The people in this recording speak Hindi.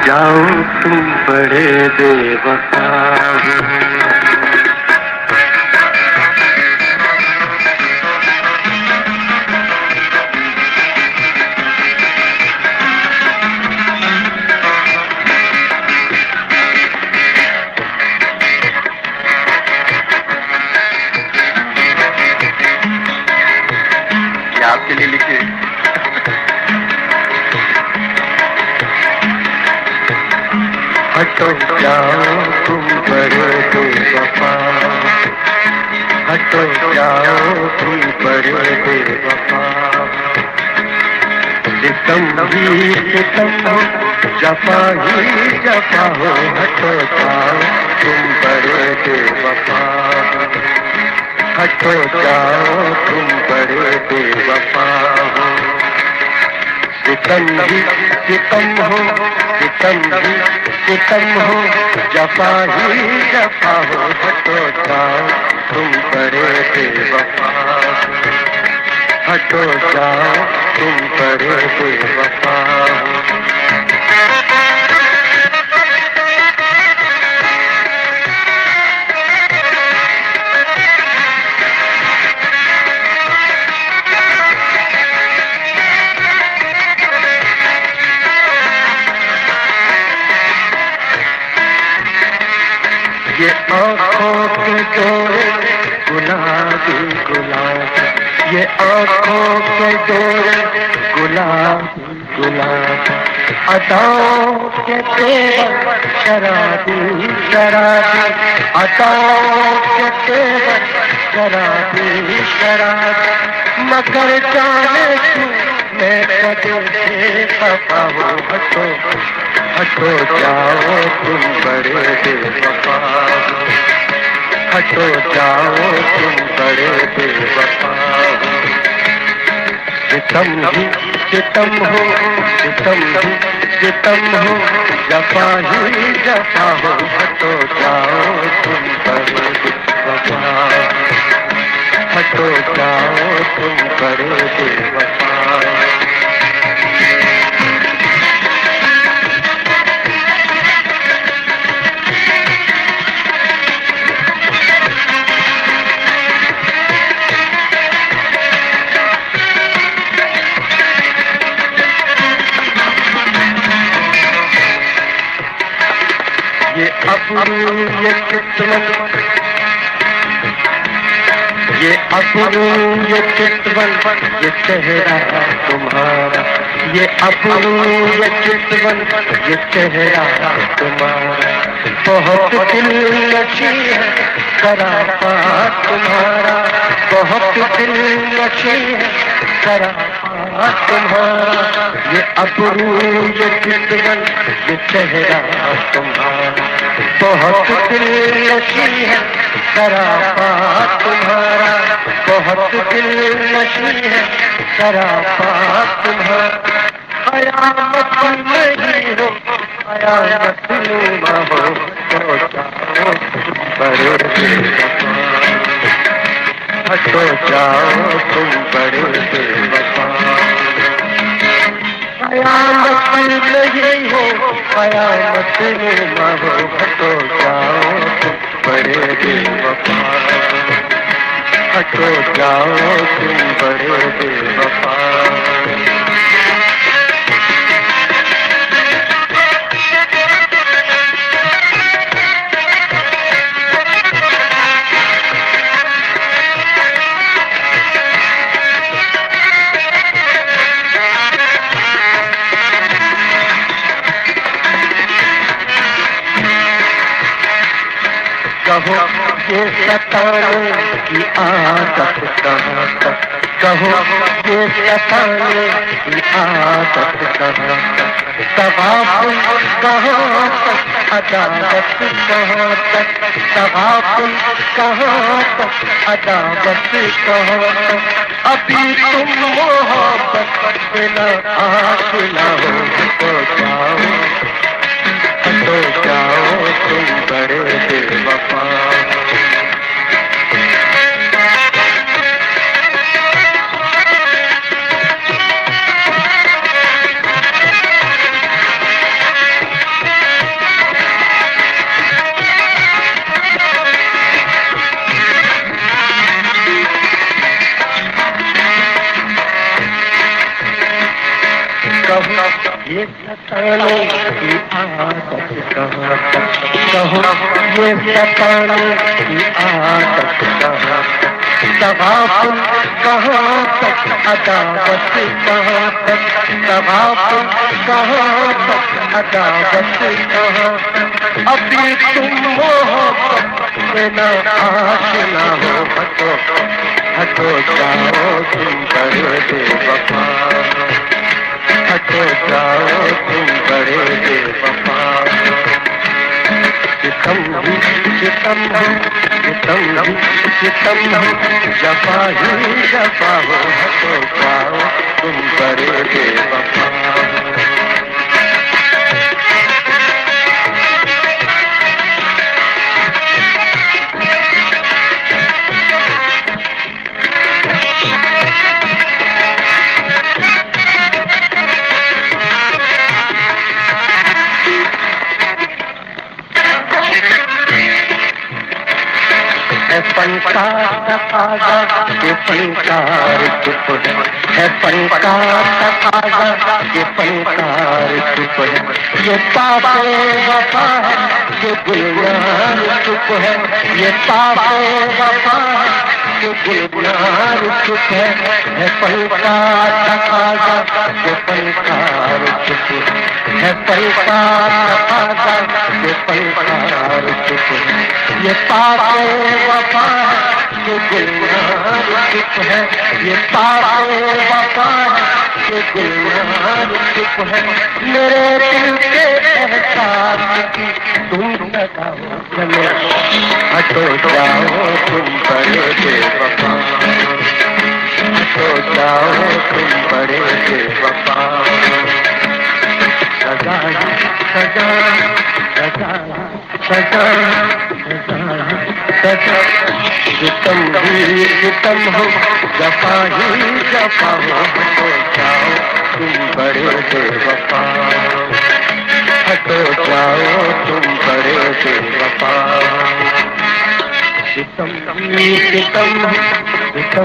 जाओ तुम बड़े बेवफा आपके लिए लिखे। हटो जाओ तुम बड़े बेवफा, हटो जाओ तुम बड़े बेवफा। सितम ही सितम हो, जफा ही जफा हो। हटो जाओ तुम बड़े बेवफा, हटो जाओ तुम बड़े बेवफा हो। सितम ही सितम हो, सितम ही सितम हो, जफा ही जफा हो। हटो जाओ तुम बड़े बेवफा, हटो जाओ तुम बड़े बेवफा हो। ये आँखों के डोरे गुलाबी गुलाबी, ये आँखों के डोरे गुलाबी गुलाबी। अदाओं के तेवर शराबी शराबी, अदाओं के तेवर शराबी शराबी। मगर जाने क्यों मैं कदम से खफा हूँ। हटो हटो जाओ तुम बड़े बेवफा, हटो जाओ तुम बड़े बेवफा। सितम ही सितम हो, सितम ही सितम हो, जफा ही जफा हो। हटो जाओ तुम बड़े बेवफा, हटो जाओ तुम बड़े बेवफा। ये अपनी ये चितवन, ये अपनी ये चितवन, ये चेहरा तुम्हारा। ये अपनी ये चितवन, ये चेहरा तुम्हारा। बहुत दिलनशी है शराफत तुम्हारा, बहुत दिलनशी है शराफत तुम्हारा। ये अपनी ये चितवन, ये चेहरा तुम्हारा। बहुत दिलनशी है शराफत तुम्हारा, बहुत दिलनशी है शराफत तुम्हारा। कयामत नहीं हो, कयामत न हो, तो जाओ बड़े बेवफा, हटो जाओ तुम बड़े बेवफा। कयामत नहीं हो, कयामत न हो, हटो जाओ तुम बड़े बेवफा, हटो जाओ तुम बड़े बेवफा। कहो ये सताने की आदत कहाँ तक, कहो ये सताने की आदत कहाँ तक। तवाफ़ुल कहाँ तक, अदालत कहाँ तक, तवाफ़ुल कहाँ तक, अदालत कहाँ तक। अभी तुम मोहब्बत बिना आशिना हो, तो जाओ हटो जाओ तुम बड़े बेवफा। सताने की आदत कहाँ तक, कहो ये सताने की आदत कहाँ तक, तगाफुल कहाँ तक, अदावत कहाँ तक, तगाफुल कहाँ तक, अदावत कहाँ तक, अभी तुम मोहब्बत में ना आशना हो, हटो हटो जाओ तुम बड़े बेवफा, हटो जाओ तुम बड़े बेवफा। सितम ही सितम है, सितम ही सितम है, जफा ही जफा हो, हटो जाओ तुम बड़े बेवफा। पंका तकाजा ये पंकार चुप है, पंका तकाजा ये पंकार चुप है, ये पापे वफा है, ये गुलजार चुप है, ये पापे वफा है, ये गुलजार चुप है, पंका तकाजा ये पंकार चुप है, पंका तकाजा ये पंकार चुप है, ये पापे वफा ये गुलजार चुप है, ये पापे वफा ये गुलजार चुप है, मेरे दिल के एहसास की तुम बताओ चले, हटो जाओ तुम बड़े बेवफा, हटो जाओ तुम बड़े बेवफा। सजा सजा सजा सजा सजा, सितम ही सितम हो, जफा ही जफा हो, हटो जाओ तुम बड़े बेवफा, हटो जाओ तुम बड़े बेवफा। सितम ही सितम, सितम